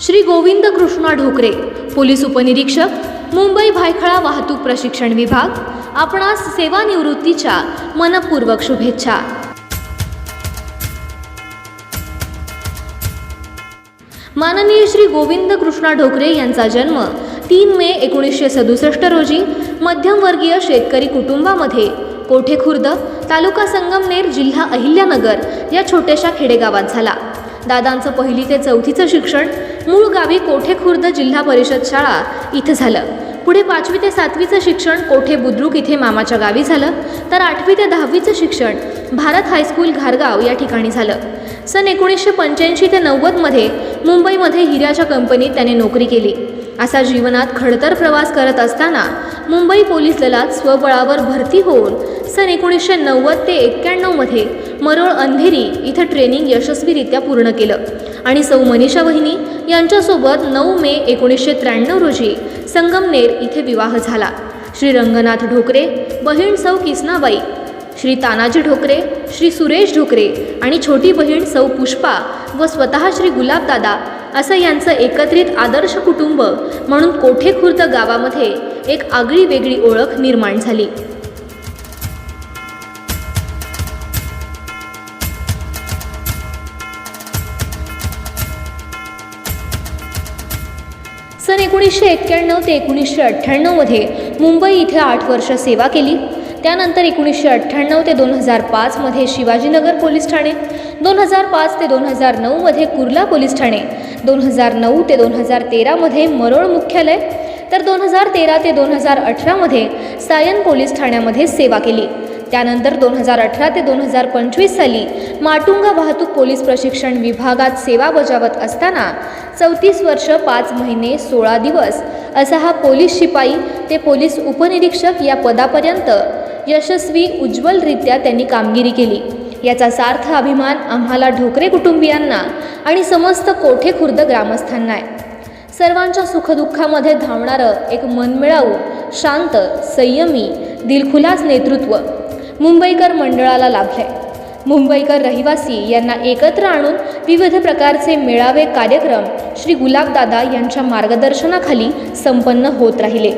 Shri Govind Krishna Dhokare, police उपनिरीक्षक, मुंबई भायखळा वाहतूक प्रशिक्षण विभाग, आपणास सेवानिवृत्तीच्या मनपूर्वक शुभेच्छा। माननीय श्री गोविंद कृष्णा ढोकरे यांचा जन्म 3 मे 1967 रोजी मध्यमवर्गीय शेतकरी कुटुंबामध्ये कोठे खुर्द, तालुका संगमनेर, जिल्हा अहिल्यानगर या छोट्याशा खेडेगावात झाला। दादांचं 1ली ते 4थीचं शिक्षण मूळ गावी कोठे खुर्द जिल्हा परिषद शाळा इथं झालं। पुढे 5वी ते 7वीचं शिक्षण कोठे बुद्रुक इथे मामाच्या गावी झालं, तर 8वी ते 10वीचं शिक्षण भारत हायस्कूल घारगाव या ठिकाणी झालं। सन 1985 ते 90 मध्ये मुंबईमध्ये हिऱ्याच्या कंपनीत त्याने नोकरी केली। असा जीवनात खडतर प्रवास करत असताना मुंबई पोलीस दलात स्वबळावर भरती होऊन सन 1990 ते 91 मध्ये मरोळ अंधेरी इथं ट्रेनिंग यशस्वीरित्या पूर्ण केलं आणि सौ मनीषा वहिनी यांच्यासोबत 9 मे 1993 रोजी संगमनेर इथे विवाह झाला। श्री रंगनाथ ढोकरे, बहीण सौ किसनाबाई, श्री तानाजी ढोकरे, श्री सुरेश ढोकरे आणि छोटी बहीण सौ पुष्पा व स्वतः श्री गुलाबदादा असं यांचं एकत्रित आदर्श कुटुंब म्हणून कोठे खुर्द गावामध्ये एक आगळी वेगळी ओळख निर्माण झाली। सन 1991 ते 1998 मध्ये मुंबई इथे 8 वर्ष सेवा केली। त्यानंतर 1998 ते 2005 मध्ये शिवाजीनगर पोलीस ठाणे, 2005 ते 2009 मध्ये कुर्ला पोलीस ठाणे, 2009 ते 2013 मध्ये मरोळ मुख्यालय, तर 2013 ते 2018 मध्ये सायन पोलीस ठाण्यामध्ये सेवा केली। त्यानंतर 2018 ते 2025 साली माटुंगा वाहतूक पोलीस प्रशिक्षण विभागात सेवा बजावत असताना 34 वर्ष 5 महिने 16 दिवस असा हा पोलीस शिपाई ते पोलीस उपनिरीक्षक या पदापर्यंत यशस्वी उज्ज्वलरित्या त्यांनी कामगिरी केली। याचा सार्थ अभिमान आम्हाला ढोकरे कुटुंबियांना आणि समस्त कोठे खुर्द ग्रामस्थांना आहे। सर्वांच्या सुखदुःखामध्ये धावणारं एक मनमिळावू, शांत, संयमी, दिलखुलास नेतृत्व मुंबईकर मंडळाला लाभलंय। मुंबईकर रहिवासी यांना एकत्र आणून विविध प्रकारचे मेळावे कार्यक्रम श्री गुलाबदादा यांच्या मार्गदर्शनाखाली संपन्न होत राहिले।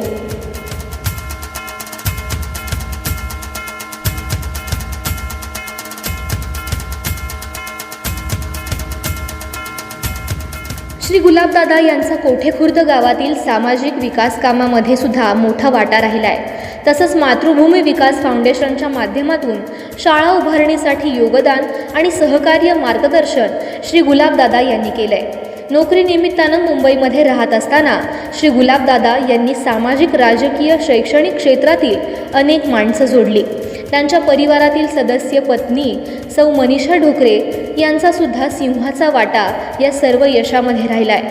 श्री गुलाबदादा यांचा कोठे खुर्द गावातील सामाजिक विकास कामामध्ये सुद्धा मोठा वाटा राहिला आहे। तसंच मातृभूमी विकास फाउंडेशनच्या माध्यमातून शाळा उभारणीसाठी योगदान आणि सहकार्य मार्गदर्शन श्री गुलाबदादा यांनी केलंय। नोकरीनिमित्तानं मुंबईमध्ये राहत असताना श्री गुलाबदादा यांनी सामाजिक, राजकीय, शैक्षणिक क्षेत्रातील अनेक माणसं जोडली। त्यांच्या परिवारातील सदस्य पत्नी सौ मनीषा ढोकरे यांचा सुद्धा सिंहाचा वाटा या सर्व यशामध्ये राहिलाय।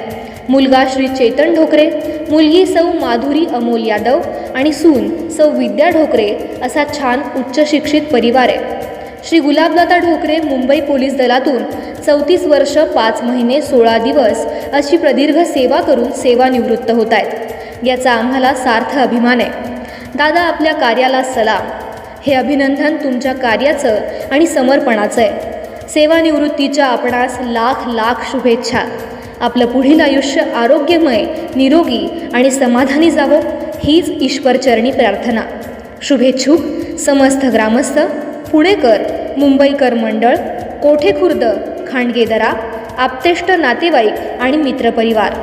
मुलगा श्री चेतन ढोकरे, मुलगी सौ माधुरी अमोल यादव आणि सून सौ विद्या ढोकरे असा छान उच्च शिक्षित परिवार आहे। श्री गुलाबदादा ढोकरे मुंबई पोलीस दलातून 34 वर्ष 5 महिने 16 दिवस अशी प्रदीर्घ सेवा करून सेवानिवृत्त होत आहेत। याचा आम्हाला सार्थ अभिमान आहे। दादा, आपल्या कार्याला सलाम। हे अभिनंदन तुमच्या कार्याचं आणि समर्पणाचं आहे। सेवानिवृत्तीच्या आपणास लाख लाख शुभेच्छा। आपलं पुढील आयुष्य आरोग्यमय, निरोगी आणि समाधानी जावं हीच ईश्वरचरणी प्रार्थना। शुभेच्छुक समस्त ग्रामस्थ, पुणेकर, मुंबईकर मंडळ, कोठे खुर्द, खांडगेदरा, आप्तेष्ट नातेवाईक आणि मित्रपरिवार।